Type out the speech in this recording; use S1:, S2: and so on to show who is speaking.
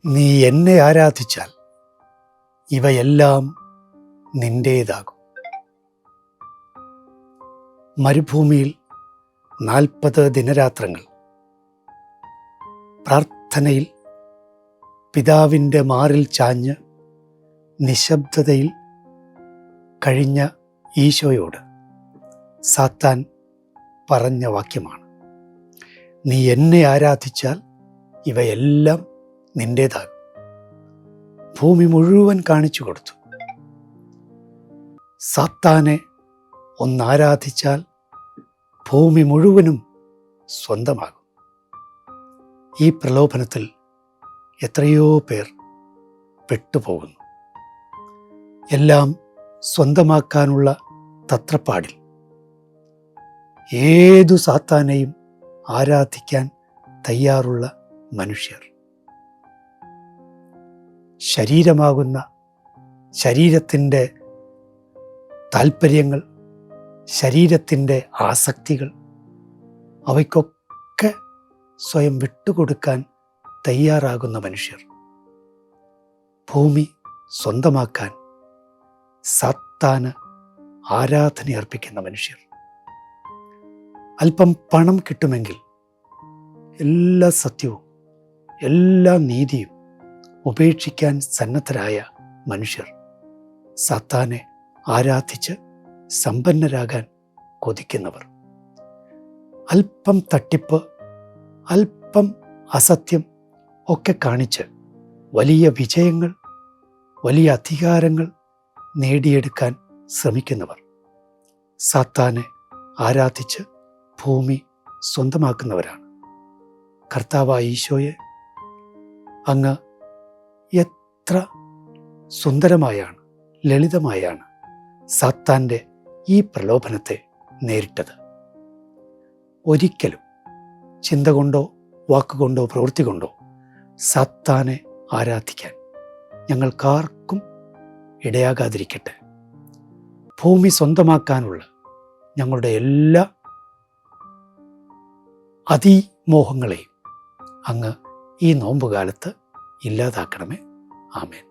S1: നീ എന്നെ ആരാധിച്ചാൽ ഇവയെല്ലാം നിന്റേതാകും. മരുഭൂമിയിൽ 40 ദിനരാത്രങ്ങൾ പ്രാർത്ഥനയിൽ പിതാവിൻ്റെ മാറിൽ ചാഞ്ഞ് നിശബ്ദതയിൽ കഴിഞ്ഞ ഈശോയോട് സാത്താൻ പറഞ്ഞ വാക്യമാണ്, നീ എന്നെ ആരാധിച്ചാൽ ഇവയെല്ലാം നിന്റേതാകും. ഭൂമി മുഴുവൻ കാണിച്ചു കൊടുത്തു. സാത്താനെ ഒന്നാരാധിച്ചാൽ ഭൂമി മുഴുവനും സ്വന്തമാകും. ഈ പ്രലോഭനത്തിൽ എത്രയോ പേർ പെട്ടുപോകുന്നു. എല്ലാം സ്വന്തമാക്കാനുള്ള തത്രപ്പാടിൽ ഏതു സാത്താനെയും ആരാധിക്കാൻ തയ്യാറുള്ള മനുഷ്യർ. ശരീരമാകുന്ന ശരീരത്തിൻ്റെ താല്പര്യങ്ങൾ, ശരീരത്തിൻ്റെ ആസക്തികൾ, അവയ്ക്കൊക്കെ സ്വയം വിട്ടുകൊടുക്കാൻ തയ്യാറാകുന്ന മനുഷ്യർ. ഭൂമി സ്വന്തമാക്കാൻ സാത്താന് ആരാധനയർപ്പിക്കുന്ന മനുഷ്യർ. അല്പം പണം കിട്ടുമെങ്കിൽ എല്ലാ സത്യവും എല്ലാ നീതിയും ഉപേക്ഷിക്കാൻ സന്നദ്ധരായ മനുഷ്യർ. സാത്താനെ ആരാധിച്ച് സമ്പന്നരാകാൻ കൊതിക്കുന്നവർ. അല്പം തട്ടിപ്പ്, അല്പം അസത്യം ഒക്കെ കാണിച്ച് വലിയ വിജയങ്ങൾ, വലിയ അധികാരങ്ങൾ നേടിയെടുക്കാൻ ശ്രമിക്കുന്നവർ. സാത്താനെ ആരാധിച്ച് ഭൂമി സ്വന്തമാക്കുന്നവരാണ്. കർത്താവായ ഈശോയെ, അങ്ങ് എത്ര സുന്ദരമായാണ്, ലളിതമായാണ് സാത്താൻ്റെ ഈ പ്രലോഭനത്തെ നേരിട്ടത്. ഒരിക്കലും ചിന്ത കൊണ്ടോ വാക്കുകൊണ്ടോ പ്രവൃത്തി കൊണ്ടോ സാത്താനെ ആരാധിക്കാൻ ഞങ്ങൾക്കാർക്കും ഇടയാകാതിരിക്കട്ടെ. ഭൂമി സ്വന്തമാക്കാനുള്ള ഞങ്ങളുടെ എല്ലാ അതിമോഹങ്ങളെയും അങ്ങ് ഈ നോമ്പുകാലത്ത് ഇല്ലാതാക്കണമേ. ആമേൻ.